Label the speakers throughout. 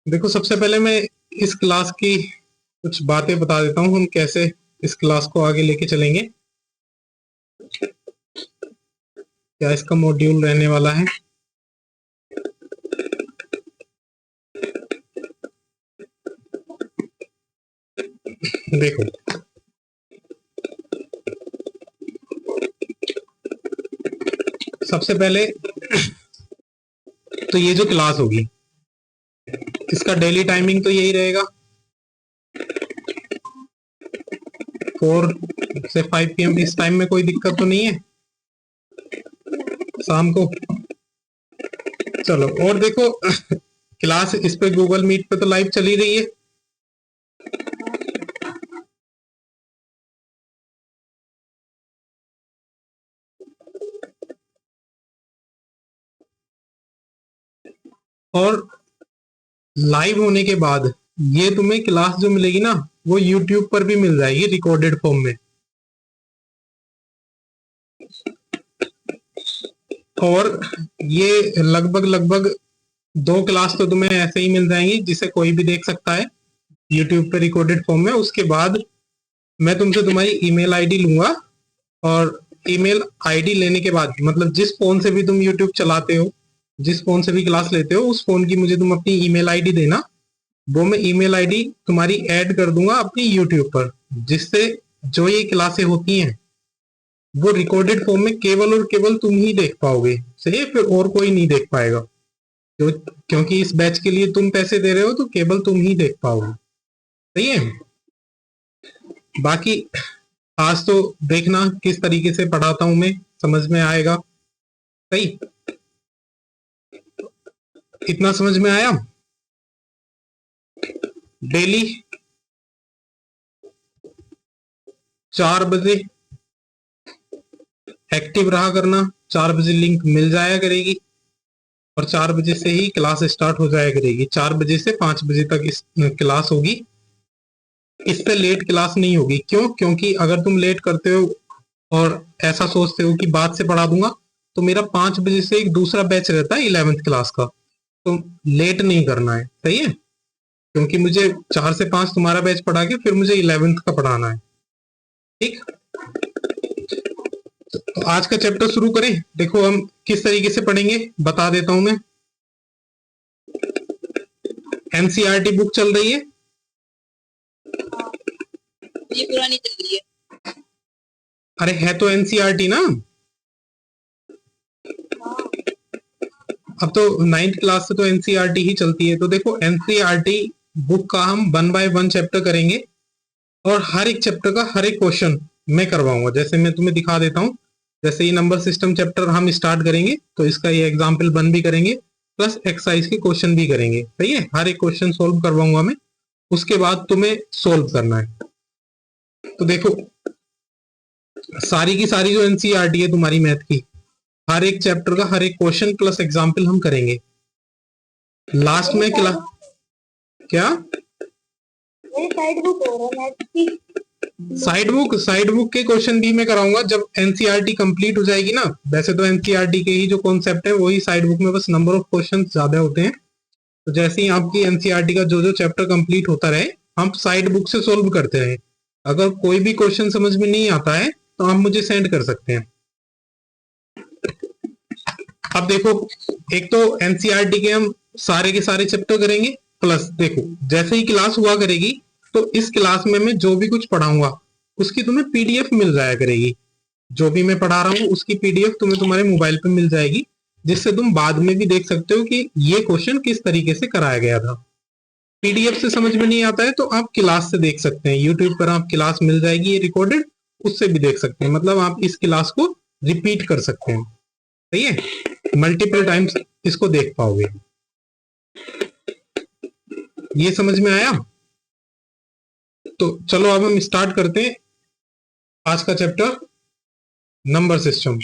Speaker 1: देखो, सबसे पहले मैं इस क्लास की कुछ बातें बता देता हूँ, हम कैसे इस क्लास को आगे लेके चलेंगे, क्या इसका मॉड्यूल रहने वाला है। देखो, सबसे पहले तो ये जो क्लास होगी इसका डेली टाइमिंग तो यही रहेगा, 4 से 5 PM। इस टाइम में कोई दिक्कत तो नहीं है शाम को। चलो, और देखो क्लास इस पे गूगल मीट पे तो लाइव चल ही रही है। और लाइव होने के बाद ये तुम्हें क्लास जो मिलेगी ना, वो यूट्यूब पर भी मिल जाएगी रिकॉर्डेड फॉर्म में। और ये लगभग लगभग 2 क्लास तो तुम्हें ऐसे ही मिल जाएंगी जिसे कोई भी देख सकता है यूट्यूब पे रिकॉर्डेड फॉर्म में। उसके बाद मैं तुमसे तुम्हारी ईमेल आईडी लूंगा, और ईमेल आईडी लेने के बाद मतलब जिस फोन से भी तुम यूट्यूब चलाते हो, जिस फोन से भी क्लास लेते हो, उस फोन की मुझे तुम अपनी ईमेल आईडी देना। वो मैं ईमेल आईडी तुम्हारी ऐड कर दूंगा अपनी यूट्यूब पर, जिससे जो ये क्लासें होती हैं वो रिकॉर्डेड फॉर्म में केवल और केवल तुम ही देख पाओगे। सही है, फिर और कोई नहीं देख पाएगा। क्यों? क्योंकि इस बैच के लिए तुम पैसे दे रहे हो तो केवल तुम ही देख पाओगे। सही है। बाकी आज तो देखना किस तरीके से पढ़ाता हूं मैं, समझ में आएगा। सही, इतना समझ में आया। डेली 4 बजे एक्टिव रहा करना, 4 बजे लिंक मिल जाया करेगी और 4 बजे से ही क्लास स्टार्ट हो जाया करेगी। 4 बजे से 5 बजे तक इस क्लास होगी, इससे लेट क्लास नहीं होगी। क्यों? क्योंकि अगर तुम लेट करते हो और ऐसा सोचते हो कि बाद से पढ़ा दूंगा, तो मेरा 5 बजे से एक दूसरा बैच रहता है 11th क्लास का, तो लेट नहीं करना है। सही है, क्योंकि मुझे 4 से 5 तुम्हारा बैच पढ़ा के फिर मुझे 11th का पढ़ाना है। ठीक, तो आज का चैप्टर शुरू करें। देखो, हम किस तरीके से पढ़ेंगे बता देता हूं मैं। एनसीईआरटी बुक चल रही है,
Speaker 2: ये पुरानी चल रही है।
Speaker 1: अरे है तो एनसीईआरटी ना। अब तो 9th क्लास से तो एनसीईआरटी ही चलती है। तो देखो, एनसीईआरटी बुक का हम 1 बाय 1 चैप्टर करेंगे, और हर एक चैप्टर का हर एक क्वेश्चन मैं करवाऊंगा। जैसे मैं तुम्हें दिखा देता हूँ, जैसे ये नंबर सिस्टम चैप्टर हम स्टार्ट करेंगे तो इसका ये एग्जाम्पल 1 भी करेंगे, प्लस एक्सरसाइज के क्वेश्चन भी करेंगे। सही है, हर एक क्वेश्चन सोल्व करवाऊंगा मैं, उसके बाद तुम्हें सोल्व करना है। तो देखो, सारी की सारी जो एनसीईआरटी है तुम्हारी मैथ की, हर एक चैप्टर का हर एक क्वेश्चन प्लस एग्जाम्पल हम करेंगे लास्ट में। क्या
Speaker 2: साइड बुक हो रहा है मैथ की।
Speaker 1: साइड बुक के क्वेश्चन भी मैं कराऊंगा जब एनसीईआरटी कंप्लीट हो जाएगी ना। वैसे तो एनसीईआरटी के ही जो कॉन्सेप्ट है वही साइड बुक में, बस नंबर ऑफ क्वेश्चन ज्यादा होते हैं। तो जैसे ही आपकी एनसीईआरटी का जो जो चैप्टर कंप्लीट होता रहे, हम साइड बुक से सोल्व करते रहे। अगर कोई भी क्वेश्चन समझ में नहीं आता है तो आप मुझे सेंड कर सकते हैं। अब देखो, एक तो एनसीईआरटी के हम सारे के सारे चैप्टर करेंगे, प्लस देखो जैसे ही क्लास हुआ करेगी तो इस क्लास में मैं जो भी कुछ पढ़ाऊंगा उसकी तुम्हें पीडीएफ मिल जाया करेगी। जो भी मैं पढ़ा रहा हूँ उसकी पीडीएफ तुम्हें तुम्हारे मोबाइल पे मिल जाएगी, जिससे तुम बाद में भी देख सकते हो कि ये क्वेश्चन किस तरीके से कराया गया था। पीडीएफ से समझ में नहीं आता है तो आप क्लास से देख सकते हैं, यूट्यूब पर आप क्लास मिल जाएगी ये रिकॉर्डेड, उससे भी देख सकते हैं। मतलब आप इस क्लास को रिपीट कर सकते हैं। सही है, मल्टीपल टाइम्स इसको देख पाओगे। ये समझ में आया। तो चलो अब हम स्टार्ट करते हैं आज का चैप्टर, नंबर सिस्टम।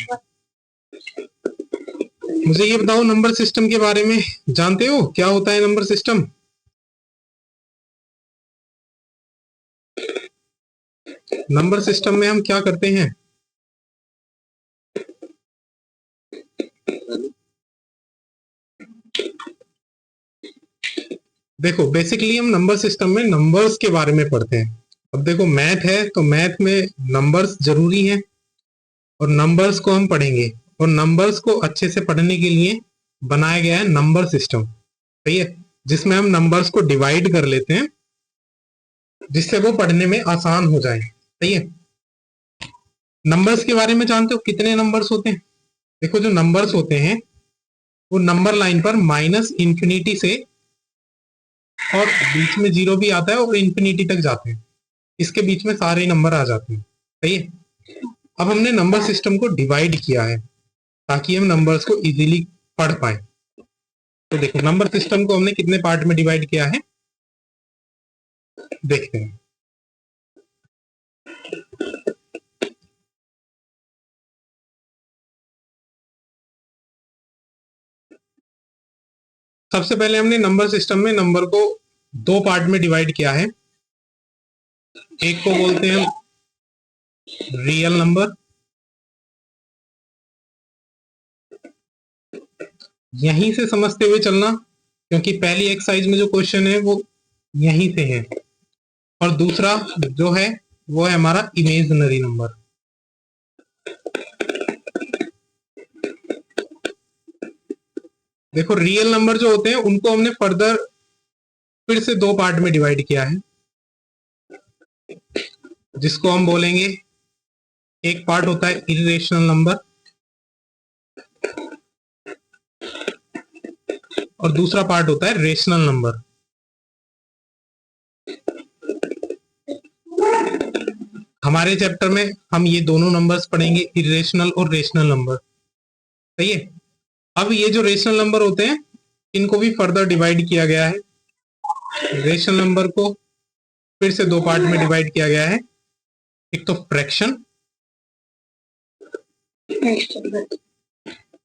Speaker 1: मुझे ये बताओ, नंबर सिस्टम के बारे में जानते हो क्या होता है नंबर सिस्टम? नंबर सिस्टम में हम क्या करते हैं? देखो बेसिकली हम नंबर सिस्टम में नंबर्स के बारे में पढ़ते हैं। अब देखो मैथ है तो मैथ में नंबर्स जरूरी है और नंबर्स को हम पढ़ेंगे, और नंबर्स को अच्छे से पढ़ने के लिए बनाया गया है नंबर सिस्टम, सही है, जिसमें हम नंबर्स को डिवाइड कर लेते हैं जिससे वो पढ़ने में आसान हो जाए, सही है। नंबर्स के बारे में जानते हो कितने नंबर्स होते हैं? देखो जो नंबर्स होते हैं वो नंबर लाइन पर माइनस इंफिनिटी से और बीच में जीरो भी आता है और इंफिनिटी तक जाते हैं, इसके बीच में सारे नंबर आ जाते हैं, सही है। अब हमने नंबर सिस्टम को डिवाइड किया है ताकि हम नंबर्स को इजीली पढ़ पाए। तो देखो नंबर सिस्टम को हमने कितने पार्ट में डिवाइड किया है, देखते हैं। सबसे पहले हमने नंबर सिस्टम में नंबर को दो पार्ट में डिवाइड किया है। एक को बोलते हैं रियल नंबर, यहीं से समझते हुए चलना क्योंकि पहली एक्सरसाइज में जो क्वेश्चन है वो यहीं से है, और दूसरा जो है वो है हमारा इमेजिनरी नंबर। देखो रियल नंबर जो होते हैं उनको हमने फर्दर फिर से दो पार्ट में डिवाइड किया है, जिसको हम बोलेंगे, एक पार्ट होता है इरेशनल नंबर और दूसरा पार्ट होता है रेशनल नंबर। हमारे चैप्टर में हम ये दोनों नंबर्स पढ़ेंगे, इरेशनल और रेशनल नंबर, सही है। अब ये जो रेशनल नंबर होते हैं इनको भी फर्दर डिवाइड किया गया है। रेशनल नंबर को फिर से दो पार्ट में डिवाइड किया गया है, एक तो फ्रैक्शन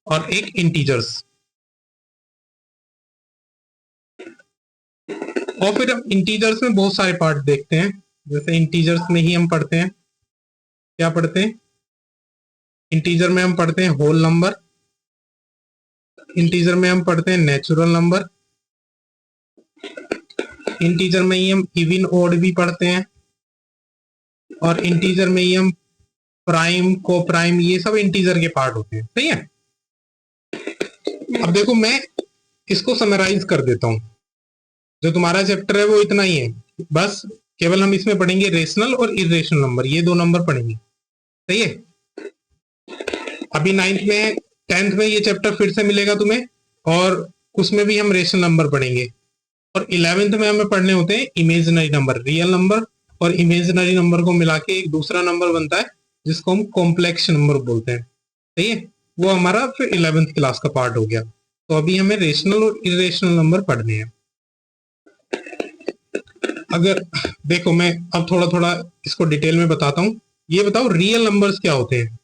Speaker 1: और एक इंटीजर्स। और फिर हम इंटीजर्स में बहुत सारे पार्ट देखते हैं, जैसे इंटीजर्स में ही हम पढ़ते हैं, क्या पढ़ते हैं, इंटीजर में हम पढ़ते हैं होल नंबर, इंटीजर में हम पढ़ते हैं नेचुरल नंबर, इंटीजर में ही हम इवन ओड भी पढ़ते हैं, और इंटीजर में ही हम प्राइम को प्राइम, ये सब इंटीजर के पार्ट होते हैं, सही है। अब देखो मैं इसको समराइज कर देता हूं, जो तुम्हारा चैप्टर है वो इतना ही है, बस केवल हम इसमें पढ़ेंगे रेशनल और इरेशनल नंबर, ये दो नंबर पढ़ेंगे, सही है। अभी 9th में 10th में ये चैप्टर फिर से मिलेगा तुम्हें, और उसमें भी हम रेशनल नंबर पढ़ेंगे, और 11th में हमें पढ़ने होते हैं इमेजिनरी नंबर। रियल नंबर और इमेजिनरी नंबर को मिला के एक दूसरा नंबर बनता है जिसको हम कॉम्प्लेक्स नंबर बोलते हैं, सही है। वो हमारा फिर 11th क्लास का पार्ट हो गया। तो अभी हमें रेशनल और इरेशनल नंबर पढ़ने हैं। अगर देखो मैं अब थोड़ा थोड़ा इसको डिटेल में बताता हूं। ये बताओ रियल नंबर्स क्या होते हैं?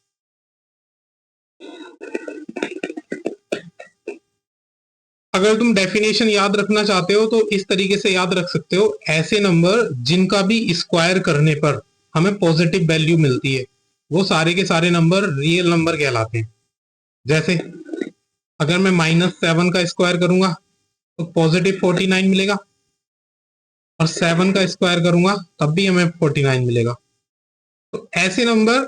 Speaker 1: अगर तुम डेफिनेशन याद रखना चाहते हो तो इस तरीके से याद रख सकते हो, ऐसे नंबर जिनका भी स्क्वायर करने पर हमें पॉजिटिव वैल्यू मिलती है वो सारे के सारे नंबर रियल नंबर कहलाते हैं। जैसे अगर मैं -7 का स्क्वायर करूंगा तो पॉजिटिव 49 मिलेगा, और 7 का स्क्वायर करूंगा तब भी हमें 49 मिलेगा। तो ऐसे नंबर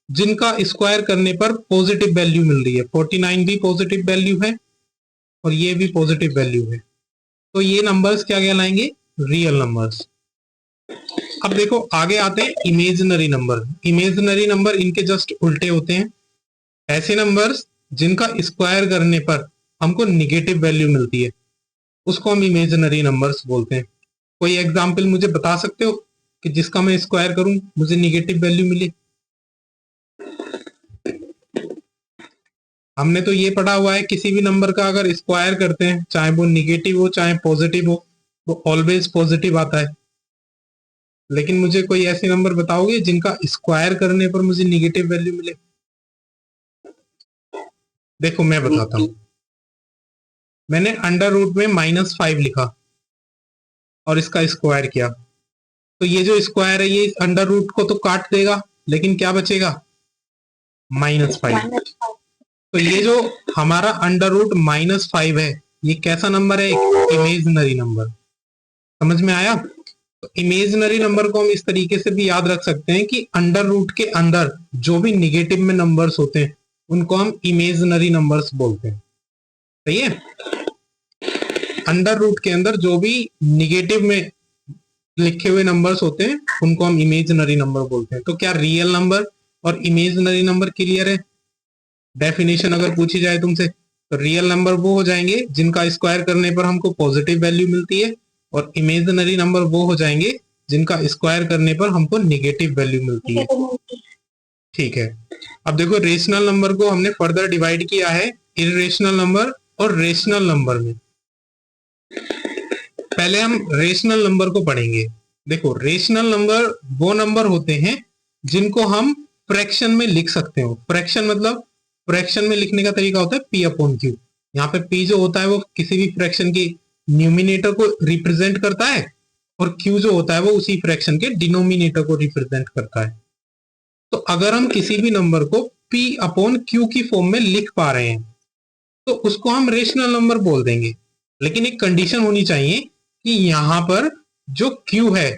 Speaker 1: जिनका स्क्वायर करने पर पॉजिटिव वैल्यू मिल रही है, 49 भी पॉजिटिव वैल्यू है और ये भी पॉजिटिव वैल्यू है, तो ये नंबर्स क्या कहलाएंगे? Real numbers. अब देखो आगे आते हैं इमेजिनरी नंबर। इमेजिनरी नंबर इनके जस्ट उल्टे होते हैं, ऐसे नंबर्स जिनका स्क्वायर करने पर हमको निगेटिव वैल्यू मिलती है उसको हम इमेजिनरी नंबर्स बोलते हैं। कोई एग्जाम्पल मुझे बता सकते हो कि जिसका मैं स्क्वायर करूं मुझे निगेटिव वैल्यू मिले? हमने तो ये पढ़ा हुआ है किसी भी नंबर का अगर स्क्वायर करते हैं चाहे वो निगेटिव हो चाहे पॉजिटिव हो वो ऑलवेज पॉजिटिव आता है। लेकिन मुझे कोई ऐसे नंबर बताओगे जिनका स्क्वायर करने पर मुझे निगेटिव वैल्यू मिले? देखो मैं बताता हूं। मैंने अंडर रूट में -5 लिखा और इसका स्क्वायर किया, तो ये जो स्क्वायर है ये अंडर रूट को तो काट देगा लेकिन क्या बचेगा? -5। तो ये जो हमारा अंडर रूट -5 है ये कैसा नंबर है? एक इमेजिनरी नंबर। समझ में आया? तो इमेजिनरी नंबर को हम इस तरीके से भी याद रख सकते हैं कि अंडर रूट के अंदर जो भी निगेटिव में नंबर्स होते हैं उनको हम इमेजिनरी नंबर्स बोलते हैं। सही है? अंडर रूट के अंदर जो भी निगेटिव में लिखे हुए नंबर्स होते हैं उनको हम इमेजिनरी नंबर बोलते हैं। तो क्या रियल नंबर और इमेजिनरी नंबर क्लियर है? डेफिनेशन अगर पूछी जाए तुमसे तो रियल नंबर वो हो जाएंगे जिनका स्क्वायर करने पर हमको पॉजिटिव वैल्यू मिलती है, और इमेजिनरी नंबर वो हो जाएंगे जिनका स्क्वायर करने पर हमको निगेटिव वैल्यू मिलती है। ठीक है, अब देखो रेशनल नंबर को हमने फर्दर डिवाइड किया है इरेशनल नंबर और रेशनल नंबर में। पहले हम रेशनल नंबर को पढ़ेंगे। देखो रेशनल नंबर वो नंबर होते हैं जिनको हम फ्रैक्शन में लिख सकते हो। फ्रैक्शन मतलब फ्रैक्शन में लिखने का तरीका होता है पी अपॉन क्यू। यहाँ पे पी जो होता है वो किसी भी फ्रैक्शन की न्यूमिनेटर को रिप्रेजेंट करता है, और क्यू जो होता है वो उसी फ्रैक्शन के डिनोमिनेटर को रिप्रेजेंट करता है। तो अगर हम किसी भी नंबर को पी अपॉन क्यू की फॉर्म में लिख पा रहे हैं तो उसको हम रेशनल नंबर बोल देंगे। लेकिन एक कंडीशन होनी चाहिए कि यहां पर जो क्यू है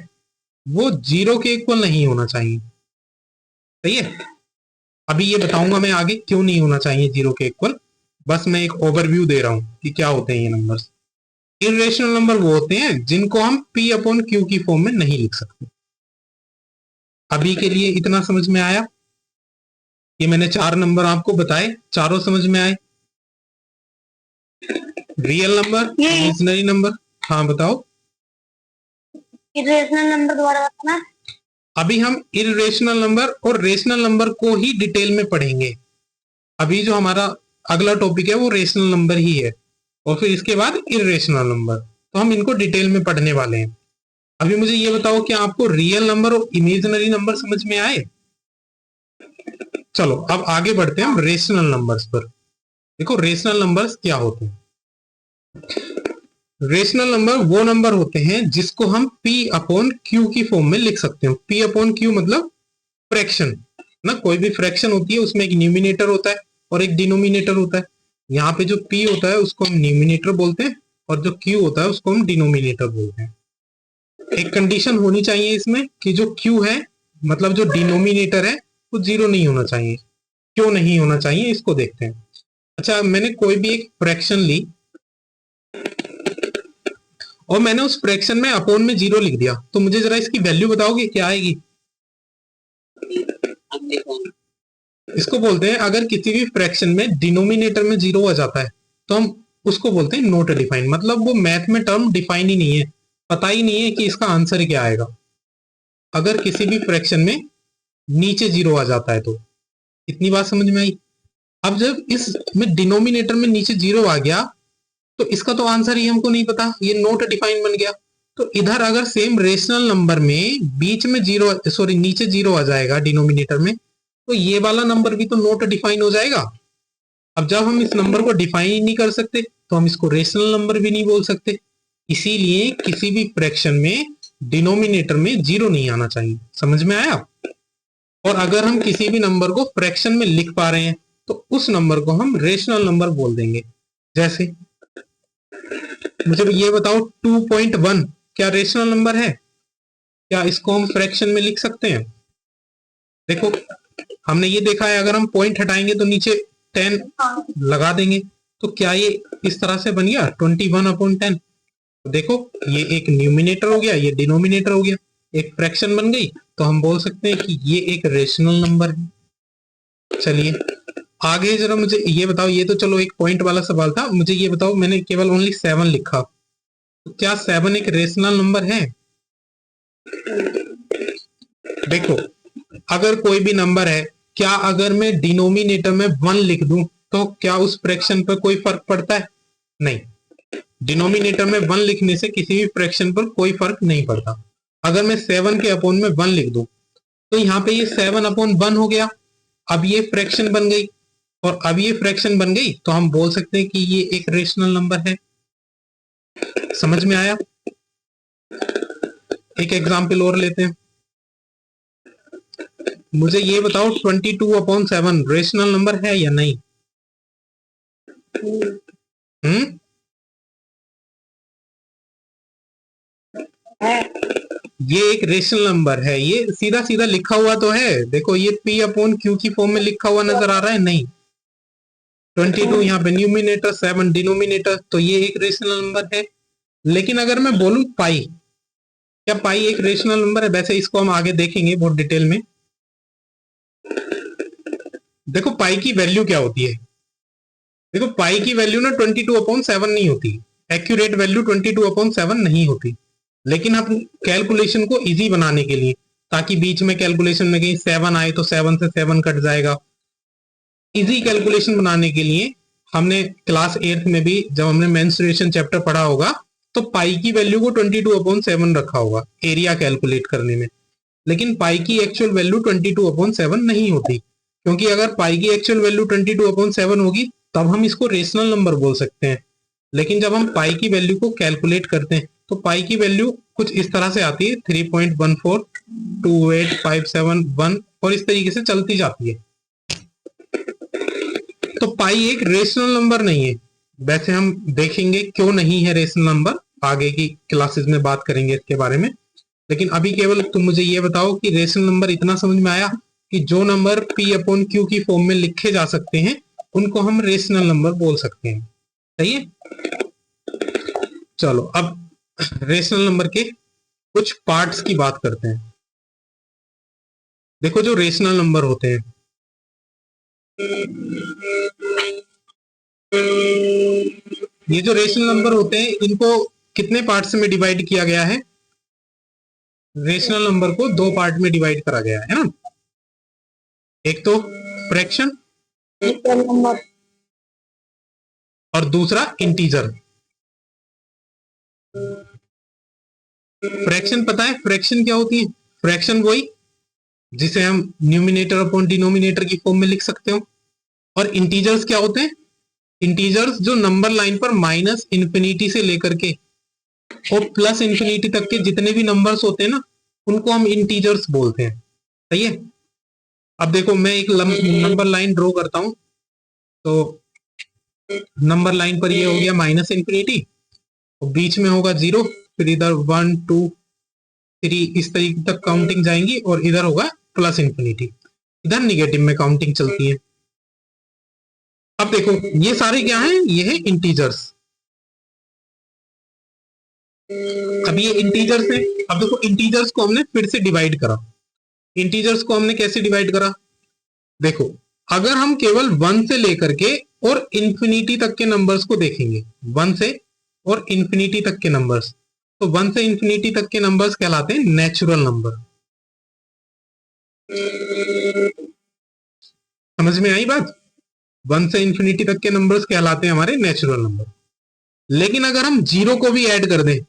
Speaker 1: वो 0 के इक्वल नहीं होना चाहिए। सही है? अभी ये बताऊंगा मैं आगे क्यों नहीं होना चाहिए 0 के इक्वल। बस मैं एक ओवरव्यू दे रहा हूं कि क्या होते हैं ये नंबर्स। इरेशनल नंबर वो होते हैं जिनको हम पी अपॉन क्यू की फॉर्म में नहीं लिख सकते। अभी के लिए इतना समझ में आया? ये मैंने 4 नंबर आपको बताए, चारों समझ में आए? रियल नंबर, इमेजिनरी नंबर, हाँ बताओ।
Speaker 2: इरेशनल नंबर दोबारा बताना।
Speaker 1: अभी हम इरेशनल नंबर और रेशनल नंबर को ही डिटेल में पढ़ेंगे। अभी जो हमारा अगला टॉपिक है वो रेशनल नंबर ही है, और फिर इसके बाद इरेशनल नंबर। तो हम इनको डिटेल में पढ़ने वाले हैं। अभी मुझे ये बताओ कि आपको रियल नंबर और इमेजिनरी नंबर समझ में आए? चलो अब आगे बढ़ते हैं हम रेशनल नंबर्स पर। देखो रेशनल नंबर्स क्या होते हैं। रेशनल नंबर वो नंबर होते हैं जिसको हम P अपॉन Q की फॉर्म में लिख सकते हो। P अपॉन Q मतलब फ्रैक्शन ना, कोई भी फ्रैक्शन होती है उसमें एक न्यूमिनेटर होता है और एक डिनोमिनेटर होता है। यहाँ पे जो P होता है उसको हम न्यूमिनेटर बोलते हैं, और जो Q होता है उसको हम डिनोमिनेटर बोलते हैं। एक कंडीशन होनी चाहिए इसमें कि जो Q है मतलब जो डिनोमिनेटर है वो 0 नहीं होना चाहिए। क्यों नहीं होना चाहिए इसको देखते हैं। अच्छा, मैंने कोई भी एक फ्रैक्शन ली और मैंने उस फ्रैक्शन में अपोन में 0 लिख दिया, तो मुझे जरा इसकी वैल्यू बताओगे क्या आएगी? इसको बोलते हैं अगर किसी भी फ्रैक्शन में डिनोमिनेटर में 0 आ जाता है तो हम उसको बोलते हैं नॉट डिफाइंड। मतलब वो मैथ में टर्म डिफाइन ही नहीं है, पता ही नहीं है कि इसका आंसर क्या आएगा। अगर किसी भी फ्रैक्शन में नीचे 0 आ जाता है तो। इतनी बात समझ में आई? अब जब इसमें डिनोमिनेटर में नीचे 0 आ गया तो इसका तो आंसर ही हमको नहीं पता, ये नॉट डिफाइंड बन गया। तो इधर अगर सेम रेशनल नंबर में बीच में 0 सॉरी नीचे 0 आ जाएगा डिनोमिनेटर में, तो ये वाला नंबर भी तो नॉट डिफाइन हो जाएगा। अब जब हम इस नंबर को डिफाइन ही नहीं कर सकते तो हम इसको रेशनल नंबर भी नहीं बोल सकते। इसीलिए किसी भी फ्रैक्शन में डिनोमिनेटर में 0 नहीं आना चाहिए। समझ में आया? और अगर हम किसी भी नंबर को फ्रैक्शन में लिख पा रहे हैं तो उस नंबर को हम रेशनल नंबर बोल देंगे। जैसे मुझे ये बताओ 2.1 क्या रेशनल नंबर है? क्या इसको हम फ्रैक्शन में लिख सकते हैं? देखो हमने ये देखा है अगर हम पॉइंट हटाएंगे तो नीचे 10 लगा देंगे, तो क्या ये इस तरह से बन गया 21/10? तो देखो ये एक न्यूमिनेटर हो गया, ये डिनोमिनेटर हो गया, एक फ्रैक्शन बन गई, तो हम बोल सकते हैं कि ये एक रेशनल नंबर है। चलिए आगे जरा मुझे ये बताओ, ये तो चलो एक पॉइंट वाला सवाल था, मुझे ये बताओ मैंने केवल ओनली 7 लिखा, तो क्या 7 एक रेशनल नंबर है? देखो अगर कोई भी नंबर है, क्या अगर मैं डिनोमिनेटर में 1 लिख दूं तो क्या उस फ्रैक्शन पर कोई फर्क पड़ता है? नहीं, डिनोमिनेटर में 1 लिखने से किसी भी फ्रैक्शन पर कोई फर्क नहीं पड़ता। अगर मैं 7 के अपॉन में 1 लिख दूं तो यहाँ पे ये 7/1 हो गया। अब ये फ्रैक्शन बन गई, और अब ये फ्रैक्शन बन गई तो हम बोल सकते हैं कि ये एक रेशनल नंबर है। समझ में आया? एक एग्जाम्पल और लेते हैं। मुझे ये बताओ 22/7 रेशनल नंबर है या नहीं?
Speaker 2: है।
Speaker 1: ये एक रेशनल नंबर है, ये सीधा सीधा लिखा हुआ तो है, देखो ये P अपॉन Q की फॉर्म में लिखा हुआ नजर आ रहा है, नहीं 22 यहाँ पे न्यूमिनेटर 7 डिनोमिनेटर, तो ये एक रेशनल नंबर है। लेकिन अगर मैं बोलूं पाई, क्या पाई एक रेशनल नंबर है? वैसे इसको हम आगे देखेंगे बहुत डिटेल में। देखो पाई की वैल्यू क्या होती है, देखो पाई की वैल्यू ना 22/7 नहीं होती, एक्यूरेट वैल्यू 22/7 नहीं होती। लेकिन हम कैलकुलेशन को इजी बनाने के लिए, ताकि बीच में कैलकुलेशन में कहीं 7 आए तो 7 से 7 कट जाएगा, इजी कैलकुलेशन बनाने के लिए हमने क्लास 8th में भी जब हमने मेंस्ट्रुएशन चैप्टर पढ़ा होगा तो पाई की वैल्यू को 22/7 रखा होगा एरिया कैलकुलेट करने में। लेकिन पाई की एक्चुअल वैल्यू 22/7 नहीं होती, क्योंकि अगर पाई की एक्चुअल वैल्यू 22/7 होगी तब हम इसको रेशनल नंबर बोल सकते हैं। लेकिन जब हम पाई की वैल्यू को कैलकुलेट करते हैं तो पाई की वैल्यू कुछ इस तरह से आती है 3.1428571 और इस तरीके से चलती जाती है। तो पाई एक रेशनल नंबर नहीं है। वैसे हम देखेंगे क्यों नहीं है रेशनल नंबर, आगे की क्लासेस में बात करेंगे इसके बारे में। लेकिन अभी केवल तुम मुझे ये बताओ कि रेशनल नंबर इतना समझ में आया कि जो नंबर P अपॉन Q की फॉर्म में लिखे जा सकते हैं उनको हम रेशनल नंबर बोल सकते हैं, सही है। चलो अब रेशनल नंबर के कुछ पार्ट्स की बात करते हैं। देखो जो रेशनल नंबर होते हैं, ये जो रेशनल नंबर होते हैं इनको कितने पार्ट्स में डिवाइड किया गया है? रेशनल नंबर को दो पार्ट में डिवाइड करा गया है ना। एक तो फ्रैक्शन
Speaker 2: नंबर
Speaker 1: और दूसरा इंटीजर। फ्रैक्शन पता है फ्रैक्शन क्या होती है? फ्रैक्शन वही जिसे हम न्यूमिनेटर अपॉन डिनोमिनेटर की फॉर्म में लिख सकते हो। और इंटीजर्स क्या होते हैं? इंटीजर्स जो नंबर लाइन पर माइनस इंफिनिटी से लेकर के और प्लस इंफिनिटी तक के जितने भी नंबर्स होते हैं ना उनको हम इंटीजर्स बोलते हैं, सही है। अब देखो मैं एक नंबर लाइन ड्रॉ करता हूं, तो नंबर लाइन पर ये हो गया माइनस इंफिनिटी और बीच में होगा 0, फिर इधर 1 2 3 इस तरीके तक काउंटिंग जाएंगी और इधर होगा प्लस इंफिनिटी, इधर निगेटिव में काउंटिंग चलती है। अब देखो ये सारे क्या हैं? ये है इंटीजर्स। अब ये इंटीजर्स है। अब देखो इंटीजर्स को हमने फिर से डिवाइड करा। इंटीजर्स को हमने कैसे डिवाइड करा? देखो अगर हम केवल 1 से लेकर के और इंफिनिटी तक के नंबर्स को देखेंगे, 1 से और इंफिनिटी तक के नंबर्स, तो 1 से इंफिनिटी तक के नंबर्स कहलाते हैं नेचुरल नंबर। समझ में आई बात? 1 से इंफिनिटी तक के नंबर्स कहलाते हैं हमारे नेचुरल नंबर। लेकिन अगर हम 0 को भी ऐड कर दें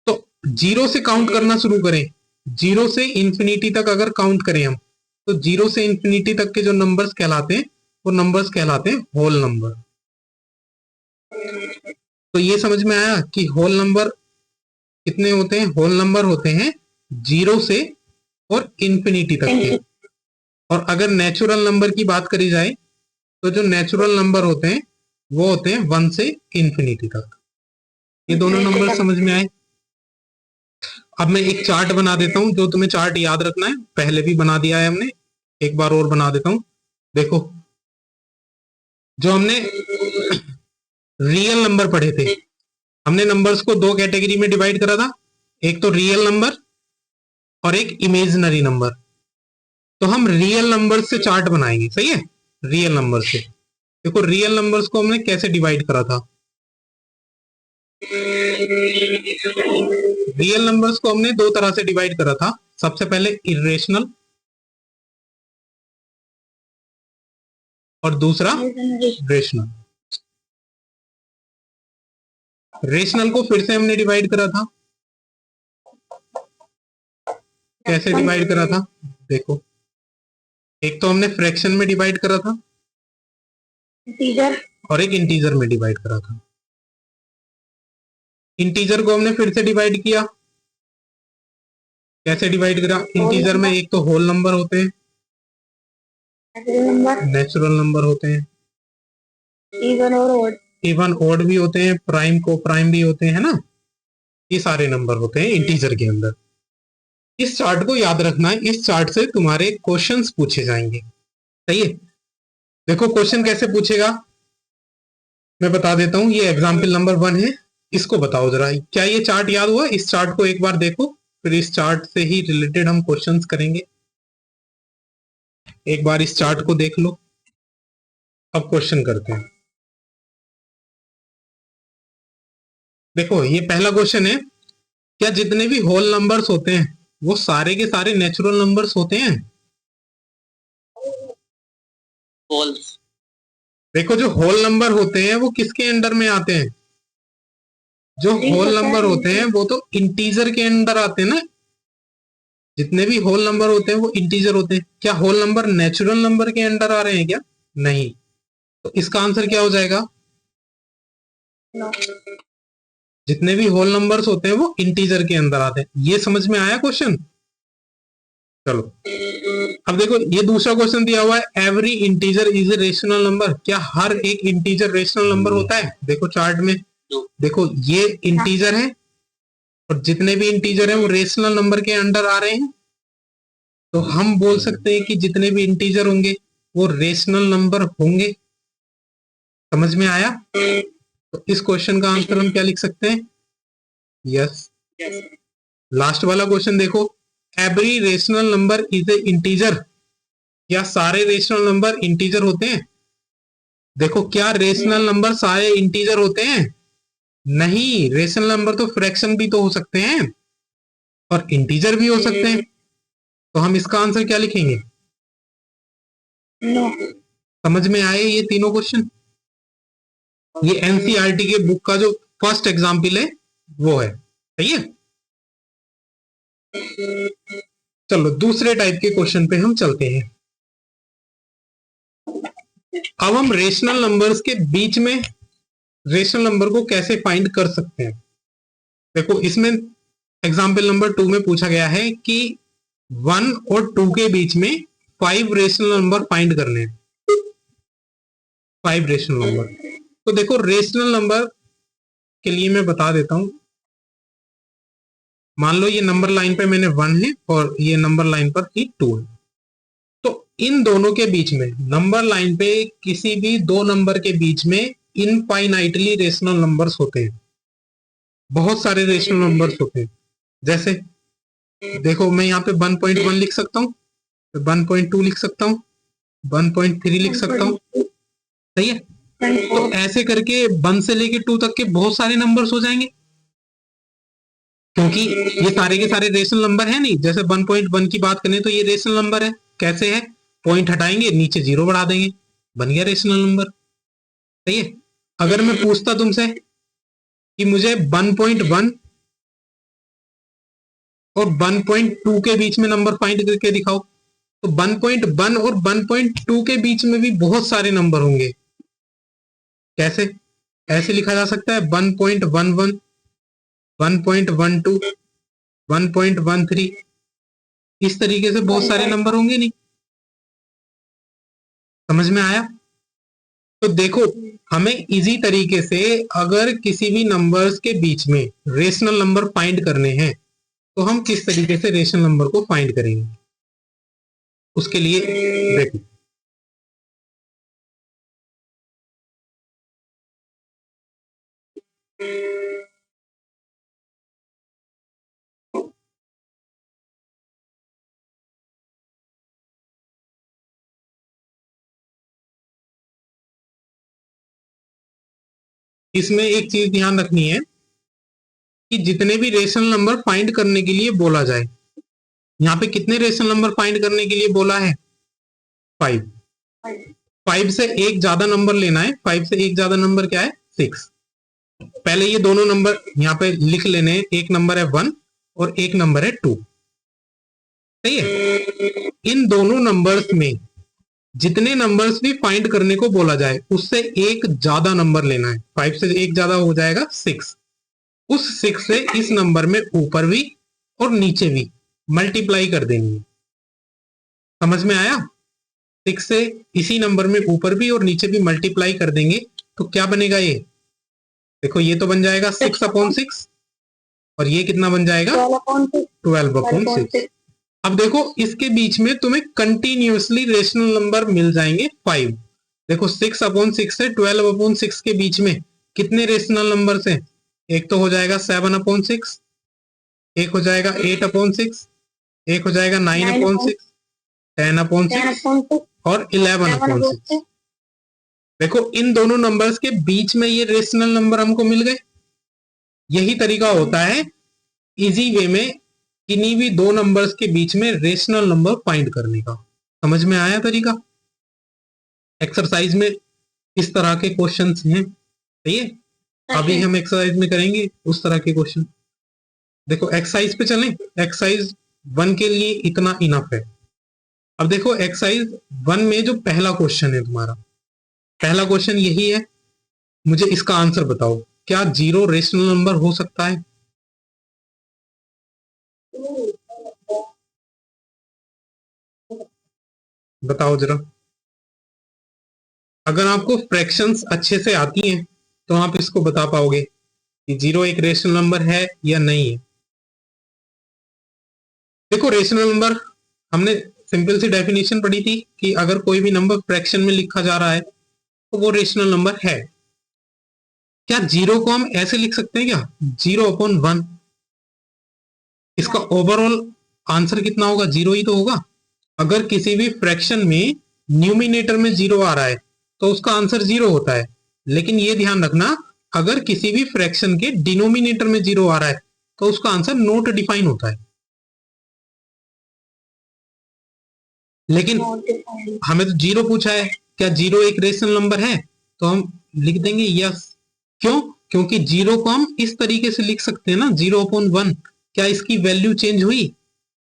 Speaker 1: तो 0 से काउंट करना शुरू करें, 0 से इंफिनिटी तक अगर काउंट करें हम, तो 0 से इंफिनिटी तक के जो नंबर्स कहलाते हैं वो नंबर्स कहलाते हैं होल नंबर। तो ये समझ में आया कि होल नंबर कितने होते हैं? होल नंबर होते हैं 0 से और इंफिनिटी तक के। और अगर नेचुरल नंबर की बात करी जाए तो जो नेचुरल नंबर होते हैं वो होते हैं 1 से इंफिनिटी तक। ये दोनों नंबर समझ में आए। अब मैं एक चार्ट बना देता हूं, जो तुम्हें चार्ट याद रखना है, पहले भी बना दिया है हमने, एक बार और बना देता हूं। देखो जो हमने रियल नंबर पढ़े थे, हमने नंबर्स को दो कैटेगरी में डिवाइड करा था, एक तो रियल नंबर और एक इमेजिनरी नंबर। तो हम रियल नंबर से चार्ट बनाएंगे, सही है। रियल नंबर से देखो रियल नंबर्स को हमने कैसे डिवाइड करा था। रियल नंबर्स को हमने दो तरह से डिवाइड करा था। सबसे पहले इरेशनल और दूसरा रेशनल। रेशनल को फिर से हमने डिवाइड करा था। कैसे डिवाइड करा था? देखो एक तो हमने फ्रैक्शन में डिवाइड करा था
Speaker 2: इंटीजर
Speaker 1: और एक इंटीजर में डिवाइड करा था। इंटीजर को हमने फिर से डिवाइड किया। कैसे डिवाइड करा? इंटीजर में एक तो होल नंबर होते हैं, नेचुरल नंबर होते हैं,
Speaker 2: इवन और ऑड
Speaker 1: इवन ऑड भी होते हैं, प्राइम को प्राइम भी होते हैं, है ना। ये सारे नंबर होते हैं इंटीजर के अंदर। इस चार्ट को याद रखना है, इस चार्ट से तुम्हारे क्वेश्चंस पूछे जाएंगे। सही है। देखो क्वेश्चन कैसे पूछेगा मैं बता देता हूं। ये एग्जाम्पल नंबर 1 है, इसको बताओ जरा, क्या ये चार्ट याद हुआ? इस चार्ट को एक बार देखो, फिर इस चार्ट से ही रिलेटेड हम क्वेश्चंस करेंगे। एक बार इस चार्ट को देख लो, अब क्वेश्चन करते हैं। देखो ये पहला क्वेश्चन है, क्या जितने भी होल नंबर्स होते हैं वो सारे के सारे नेचुरल नंबर्स होते हैं?
Speaker 3: फॉल्स।
Speaker 1: देखो जो होल नंबर होते हैं वो किसके अंडर में आते हैं? जो होल नंबर होते हैं वो तो इंटीजर के अंडर आते हैं ना। जितने भी होल नंबर होते हैं वो इंटीजर होते हैं। क्या होल नंबर नेचुरल नंबर के अंडर आ रहे हैं क्या? नहीं। तो इसका आंसर क्या हो जाएगा?
Speaker 2: नो।
Speaker 1: जितने भी होल नंबर्स होते हैं वो इंटीजर के अंदर आते हैं। ये समझ में आया क्वेश्चन? चलो अब देखो ये दूसरा क्वेश्चन दिया हुआ है, every integer is a rational number. क्या हर एक इंटीजर रेशनल नंबर होता है? देखो चार्ट में, देखो ये इंटीजर है और जितने भी इंटीजर हैं वो रेशनल नंबर के अंडर आ रहे हैं। तो हम बोल सकते हैं कि जितने भी इंटीजर होंगे वो रेशनल नंबर होंगे। समझ में आया? तो इस क्वेश्चन का आंसर हम क्या लिख सकते हैं? यस। लास्ट वाला क्वेश्चन देखो, every rational number is a integer. क्या सारे रेशनल नंबर इंटीजर होते हैं? देखो क्या रेशनल नंबर सारे इंटीजर होते हैं? नहीं, रेशनल नंबर तो फ्रैक्शन भी तो हो सकते हैं और इंटीजर भी हो सकते हैं। तो हम इसका आंसर क्या लिखेंगे?
Speaker 2: नो।
Speaker 1: समझ में आए ये तीनों क्वेश्चन? ये एनसीईआरटी के बुक का जो फर्स्ट एग्जाम्पल है वो है। सही है। चलो दूसरे टाइप के क्वेश्चन पे हम चलते हैं। अब हम रेशनल नंबर्स के बीच में रेशनल नंबर को कैसे फाइंड कर सकते हैं? देखो इसमें एग्जाम्पल नंबर 2 में पूछा गया है कि 1 और 2 के बीच में 5 रेशनल नंबर फाइंड करने हैं। 5 रेशनल नंबर। तो देखो रेशनल नंबर के लिए मैं बता देता हूं। मान लो ये नंबर लाइन पे मैंने 1 है और ये नंबर लाइन पर ही 2 है। तो इन दोनों के बीच में, नंबर लाइन पे किसी भी दो नंबर के बीच में इनफाइनाइटली रेशनल नंबर्स होते हैं। बहुत सारे रेशनल नंबर्स होते हैं। जैसे देखो मैं यहाँ पे 1.1 लिख सकता हूँ, 1.2 लिख सकता हूँ, 1.3 लिख सकता हूँ। सही है। तो ऐसे करके 1 से लेके 2 तक के बहुत सारे नंबर्स हो जाएंगे, क्योंकि ये सारे के सारे रेशनल नंबर है नहीं। जैसे 1.1 की बात करें तो ये रेशनल नंबर है। कैसे है? पॉइंट हटाएंगे, नीचे 0 बढ़ा देंगे, बन गया रेशनल नंबर। सही है। अगर मैं पूछता तुमसे कि मुझे 1.1 और 1.2 के बीच में नंबर फाइंड करके दिखाओ, तो 1.1 और 1.2 के बीच में भी बहुत सारे नंबर होंगे। कैसे? ऐसे लिखा जा सकता है 1.11, 1.12, 1.13। इस तरीके से बहुत सारे नंबर होंगे नहीं। समझ में आया? तो देखो हमें इजी तरीके से अगर किसी भी नंबर्स के बीच में रेशनल नंबर फाइंड करने हैं तो हम किस तरीके से रेशनल नंबर को फाइंड करेंगे, उसके लिए देखो इसमें एक चीज ध्यान रखनी है कि जितने भी रेशनल नंबर फाइंड करने के लिए बोला जाए, यहाँ पे कितने रेशनल नंबर फाइंड करने के लिए बोला है? 5। 5 से एक ज्यादा नंबर लेना है। 5 से एक ज्यादा नंबर क्या है? 6। पहले ये दोनों नंबर यहाँ पे लिख लेने हैं। एक नंबर है 1 और एक नंबर है 2। सही है। इन दोनों नंबर्स में जितने नंबर्स भी फाइंड करने को बोला जाए उससे एक ज्यादा नंबर लेना है। 5 से एक ज्यादा हो जाएगा 6। उस 6 से इस नंबर में ऊपर भी और नीचे भी मल्टीप्लाई कर देनी है। समझ में आया? 6 से इसी नंबर में ऊपर भी और नीचे भी मल्टीप्लाई कर देंगे तो क्या बनेगा? ये देखो ये तो बन जाएगा 6/6। और ये कितना बन जाएगा
Speaker 2: 12/6
Speaker 1: 12/6। अब देखो इसके बीच में तुम्हें कंटिन्यूअसली रेशनल नंबर मिल जाएंगे 5। देखो 6/6 से 12/6 के बीच में कितने रेशनल नंबर हैं? एक तो हो जाएगा 7/6, एक हो जाएगा 8/6, एक हो जाएगा 9/6, 10/6 और 11/6। देखो इन दोनों नंबर्स के बीच में ये रेशनल नंबर हमको मिल गए। यही तरीका होता है इजी वे में किन्हीं भी दो नंबर्स के बीच में रेशनल नंबर फाइंड करने का। समझ में आया तरीका? एक्सरसाइज में इस तरह के क्वेश्चंस हैं, सही है। अभी हम एक्सरसाइज में करेंगे उस तरह के क्वेश्चन। देखो एक्सरसाइज पे चलें। एक्सरसाइज 1 के लिए इतना इनफ है। अब देखो एक्सरसाइज 1 में जो पहला क्वेश्चन है तुम्हारा, पहला क्वेश्चन यही है, मुझे इसका आंसर बताओ, क्या 0 रेशनल नंबर हो सकता है? बताओ जरा। अगर आपको फ्रैक्शंस अच्छे से आती हैं तो आप इसको बता पाओगे कि 0 एक रेशनल नंबर है या नहीं है। देखो रेशनल नंबर हमने सिंपल सी डेफिनेशन पढ़ी थी कि अगर कोई भी नंबर फ्रैक्शन में लिखा जा रहा है तो वो रेशनल नंबर है। क्या 0 को हम ऐसे लिख सकते हैं क्या, 0/1? इसका ओवरऑल आंसर कितना होगा? 0 ही तो होगा। अगर किसी भी फ्रैक्शन में न्यूमिनेटर में 0 आ रहा है तो उसका आंसर 0 होता है। लेकिन ये ध्यान रखना, अगर किसी भी फ्रैक्शन के डिनोमिनेटर में 0 आ रहा है तो उसका आंसर नॉट डिफाइन होता है। लेकिन हमें तो 0 पूछा है, क्या 0 एक रेशनल नंबर है? तो हम लिख देंगे यस। क्यों? क्योंकि 0 को हम इस तरीके से लिख सकते हैं ना, 0/1। क्या इसकी वैल्यू चेंज हुई?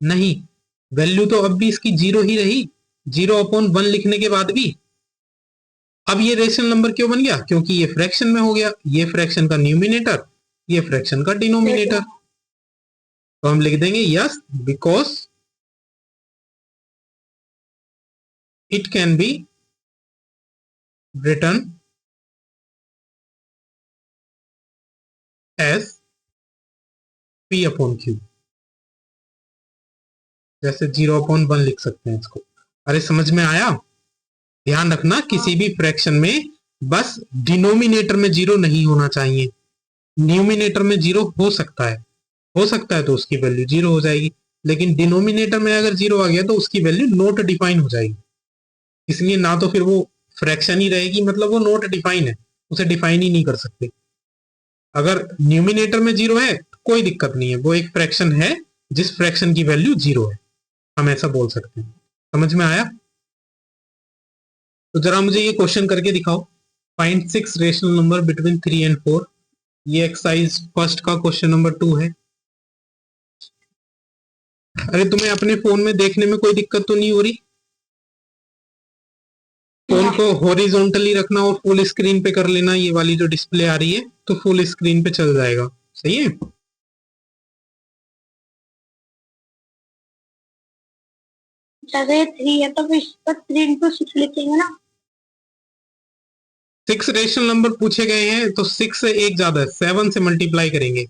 Speaker 1: नहीं, वैल्यू तो अब भी इसकी 0 ही रही 0/1 लिखने के बाद भी। अब ये रेशनल नंबर क्यों बन गया? क्योंकि ये फ्रैक्शन में हो गया। ये फ्रैक्शन का न्यूमिनेटर, ये फ्रैक्शन का डिनोमिनेटर। तो हम लिख देंगे yes, because it can be written as P/Q। जैसे 0/1 लिख सकते हैं इसको। अरे समझ में आया? ध्यान रखना किसी भी फ्रैक्शन में बस डिनोमिनेटर में 0 नहीं होना चाहिए। न्यूमिनेटर में 0 हो सकता है, हो सकता है तो उसकी वैल्यू 0 हो जाएगी। लेकिन डिनोमिनेटर में अगर 0 आ गया तो उसकी वैल्यू नॉट डिफाइन हो जाएगी। इसलिए ना तो फिर वो फ्रैक्शन ही रहेगी, मतलब वो नॉट डिफाइन है, उसे डिफाइन ही नहीं कर सकते। अगर न्यूमिनेटर में 0 है कोई दिक्कत नहीं है, वो एक फ्रैक्शन है जिस फ्रैक्शन की वैल्यू 0 है, हम ऐसा बोल सकते हैं। समझ में आया? तो जरा मुझे ये क्वेश्चन करके दिखाओ, find 6 rational number between 3 and 4। ये एक्सरसाइज फर्स्ट का क्वेश्चन नंबर 2 है। अरे तुम्हें अपने फोन में देखने में कोई दिक्कत तो नहीं हो रही? फोन को हॉरिजॉन्टली रखना और फुल स्क्रीन पे कर लेना, ये वाली जो डिस्प्ले आ रही है तो फुल स्क्रीन पे चल जाएगा, सही है।
Speaker 2: जगह 3 है तो फिर इस पर 3/6 लिखेंगे ना।
Speaker 1: 6 रेशनल नंबर पूछे गए हैं तो 6 से एक ज्यादा है, 7 से मल्टीप्लाई करेंगे।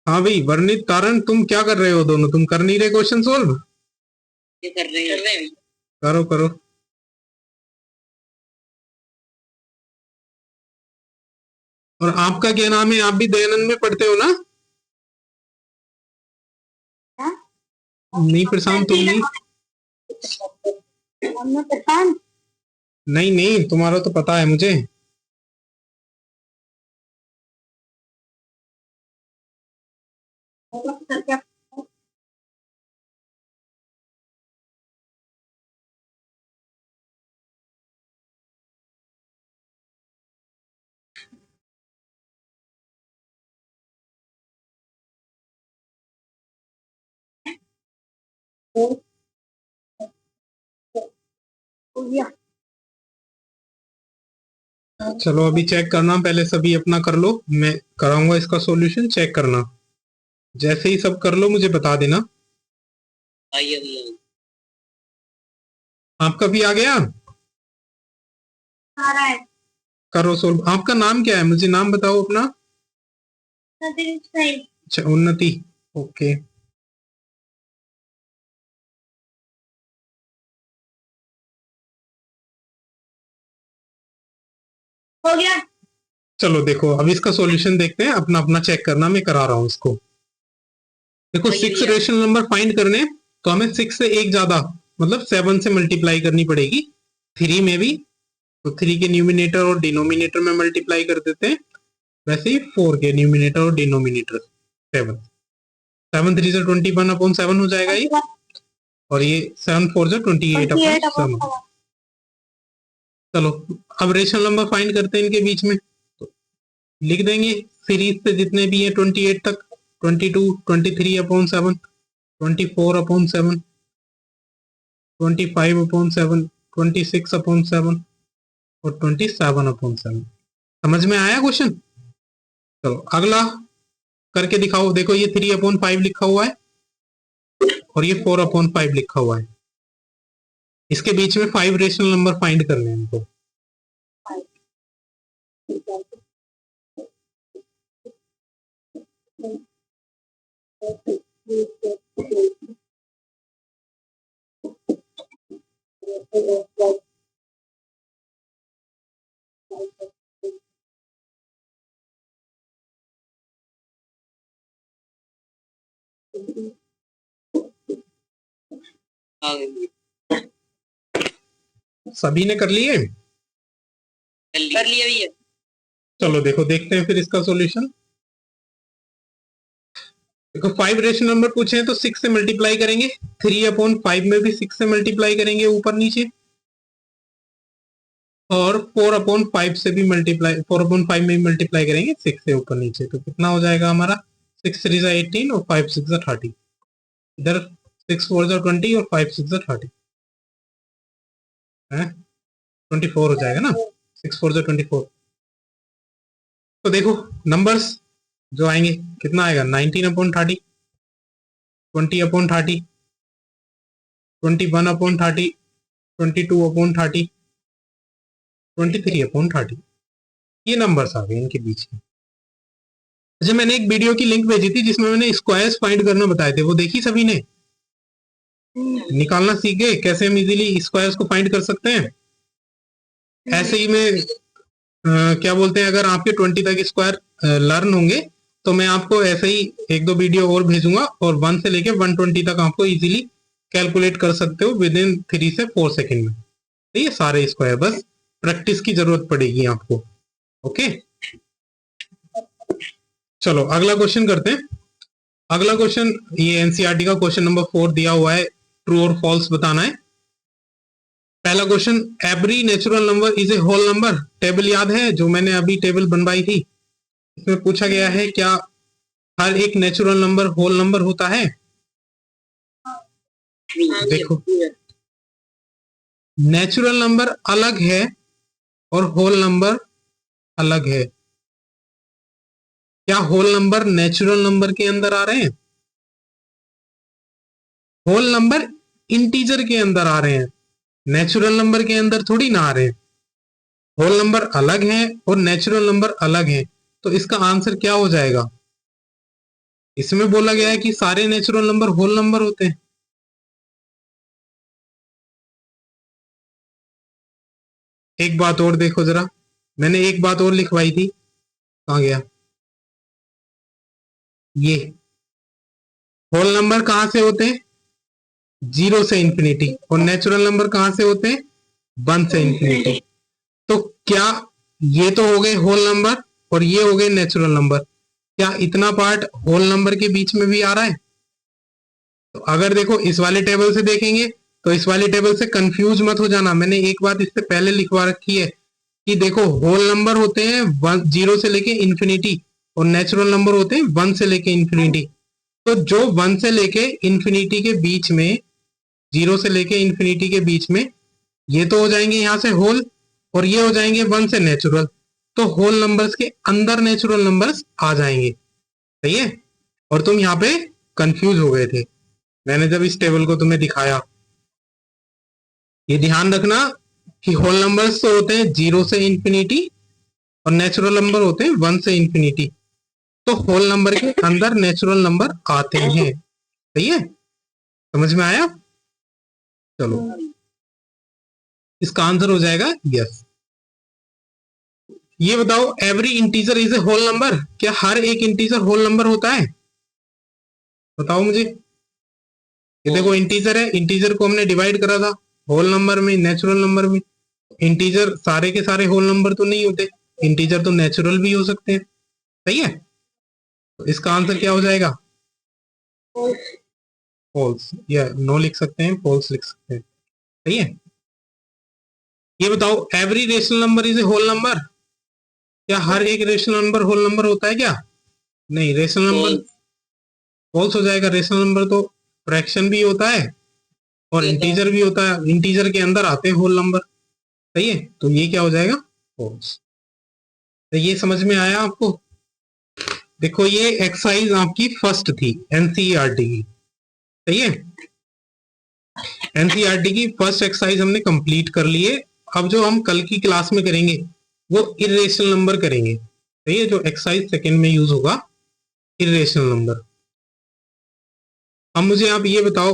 Speaker 1: हाँ भाई वर्णित कारण, तुम क्या कर रहे हो? दोनों तुम कर नहीं रहे क्वेश्चन सोल्व?
Speaker 3: ये कर रहे हैं।
Speaker 1: करो करो। और आपका क्या नाम है? आप भी दयानंद में पढ़ते हो ना?
Speaker 2: हाँ?
Speaker 1: नहीं प्रशांत, तुम नहीं?
Speaker 2: हमने पहचान
Speaker 1: नहीं नहीं, तुम्हारा तो पता है मुझे।
Speaker 2: करके हो गया।
Speaker 1: चलो अभी चेक करना, पहले सभी अपना कर लो, मैं कराऊंगा इसका सॉल्यूशन, चेक करना। जैसे ही सब कर लो मुझे बता देना।
Speaker 3: आइए भैया।
Speaker 1: आपका भी आ गया?
Speaker 2: आ रहा है।
Speaker 1: करो सोल्व। आपका नाम क्या है, मुझे नाम बताओ अपना।
Speaker 2: सही।
Speaker 1: अच्छा, उन्नति। ओके।
Speaker 2: हो गया।
Speaker 1: चलो देखो, अब इसका सॉल्यूशन देखते हैं, अपना अपना चेक करना, मैं करा रहा हूं इसको। देखो,
Speaker 3: वही
Speaker 1: 6
Speaker 3: भैया।
Speaker 1: रेशनल नंबर फाइंड करने हैं, तो हमें 6 से एक ज्यादा, मतलब 7 से मल्टीप्लाई करनी पड़ेगी। 3 में भी, तो 3 के न्यूमिनेटर और डिनोमिनेटर में मल्टीप्लाई कर देते हैं। वैसे ही 4 के न्यूमिनेटर और डिनोमिनेटर 7। 7 3 से 21/7 हो जाएगा ये, और ये 7 4 से 28/7। चलो, अब रेशनल नंबर फाइंड करते हैं इनके बीच में। तो लिख देंगे सीरीज से जितने भी है 28 तक। 22 23/7, 24/7, 25/7, 26/7 और 27/7। समझ में आया क्वेश्चन? चलो अगला करके दिखाओ। देखो, ये 3/5 लिखा हुआ है और ये 4/5 लिखा हुआ है। इसके बीच में 5 रेशनल नंबर फाइंड करने हैं हमको।
Speaker 3: आ गई।
Speaker 1: सभी ने कर लिए?
Speaker 3: कर लिया भैया।
Speaker 1: चलो देखो, देखते हैं फिर इसका सॉल्यूशन। देखो, 5 रेशनल नंबर पूछे हैं तो 6 से मल्टीप्लाई करेंगे। 3/5 में भी 6 से मल्टीप्लाई करेंगे ऊपर नीचे, और 4/5 से भी मल्टीप्लाई, 4/5 में भी मल्टीप्लाई करेंगे 6 से ऊपर नीचे। तो कितना हो जाएगा हमारा? 6 3 18 और 5 6 30। इधर 6 4 20 और 5 6 30 है, 24 हो जाएगा ना। 6 4 24। तो देखो नंबर्स जो आएंगे, कितना आएगा? 19/30, 20/30, 21/30, 22/30, 23/30। ये नंबर्स आ गए इनके बीच में। अच्छा, मैंने एक वीडियो की लिंक भेजी थी जिसमें मैंने स्क्वायर्स फाइंड करना बताए थे, वो देखी सभी ने? निकालना सीख गए कैसे हम इजीली स्क्वायर्स को फाइंड कर सकते हैं? ऐसे ही मैं क्या बोलते हैं, अगर आपके 20 तक स्क्वायर लर्न होंगे तो मैं आपको ऐसे ही एक दो वीडियो और भेजूंगा, और 1 से लेके 120 तक आपको इजीली कैलकुलेट कर सकते हो विद इन 3 से 4 सेकेंड में। ये सारे स्क्वायर, बस प्रैक्टिस की जरूरत पड़ेगी आपको। ओके, चलो अगला क्वेश्चन करते हैं। अगला क्वेश्चन, ये एनसीईआरटी का क्वेश्चन नंबर 4 दिया हुआ है, ट्रू और फॉल्स बताना है। पहला question, every natural number is a whole number. Table याद है जो मैंने अभी टेबल बनवाई थी? इसमें पूछा गया है क्या हर एक नेचुरल नंबर होल नंबर होता है? देखो, नेचुरल नंबर अलग है और होल नंबर अलग है। क्या होल नंबर नेचुरल नंबर के अंदर आ रहे हैं? होल नंबर इंटीजर के अंदर आ रहे हैं, नेचुरल नंबर के अंदर थोड़ी ना आ रहे हैं। होल नंबर अलग है और नेचुरल नंबर अलग है, तो इसका आंसर क्या हो जाएगा? इसमें बोला गया है कि सारे नेचुरल नंबर होल नंबर होते हैं। एक बात और देखो जरा, मैंने एक बात और लिखवाई थी, कहां गया ये? होल नंबर कहां से होते हैं? 0 से इंफिनिटी। और नेचुरल नंबर कहां से होते हैं? 1 से इंफिनिटी। तो क्या ये तो हो गए होल नंबर और ये हो गए नेचुरल नंबर, क्या इतना पार्ट होल नंबर के बीच में भी आ रहा है? तो अगर देखो इस वाले टेबल से देखेंगे तो इस वाले टेबल से कंफ्यूज मत हो जाना। मैंने एक बात इससे पहले लिखवा रखी है कि देखो, होल नंबर होते हैं 0 से लेके इंफिनिटी, और नेचुरल नंबर होते हैं 1 से लेके इंफिनिटी। तो जो 1 से लेके इंफिनिटी के बीच में, 0 से लेके इंफिनिटी के बीच में, ये तो हो जाएंगे यहां से होल, और ये हो जाएंगे 1 से नेचुरल। तो होल नंबर्स के अंदर नेचुरल नंबर्स आ जाएंगे। सही है? और तुम यहाँ पे कंफ्यूज हो गए थे मैंने जब इस टेबल को तुम्हें दिखाया। ये ध्यान रखना, कि होल नंबर्स तो होते हैं 0 से इंफिनिटी और नेचुरल नंबर होते हैं 1 से इंफिनिटी। तो होल नंबर के अंदर नेचुरल नंबर आते हैं। सही है, समझ में आया? चलो, इसका आंसर हो जाएगा यस। ये बताओ, every integer is a whole number. क्या हर एक इंटीजर होल नंबर होता है? बताओ मुझे। ये देखो इंटीजर है, इंटीजर को हमने डिवाइड करा था होल नंबर में, नेचुरल नंबर में। इंटीजर सारे के सारे होल नंबर तो नहीं होते, इंटीजर तो नेचुरल भी हो सकते हैं। सही है, तो इसका आंसर क्या हो जाएगा? फॉल्स, या नो लिख सकते हैं, फॉल्स लिख सकते हैं। सही है। ये बताओ, every rational number is a whole number. क्या हर एक रेशनल नंबर होल नंबर होता है क्या? नहीं, रेशनल नंबर फॉल्स हो जाएगा। रेशनल नंबर तो फ्रैक्शन भी होता है और इंटीजर भी होता है, इंटीजर के अंदर आते हैं होल नंबर। सही है, तो ये क्या हो जाएगा? फॉल्स। तो ये समझ में आया आपको? देखो, ये एक्सरसाइज आपकी फर्स्ट थी एनसीईआरटी की। सही है, एनसीईआरटी की फर्स्ट एक्सरसाइज हमने कंप्लीट कर ली है। अब जो हम कल की क्लास में करेंगे वो इर्रेशनल नंबर करेंगे। सही है, जो एक्सरसाइज सेकंड में यूज होगा इर्रेशनल नंबर। अब मुझे आप ये बताओ,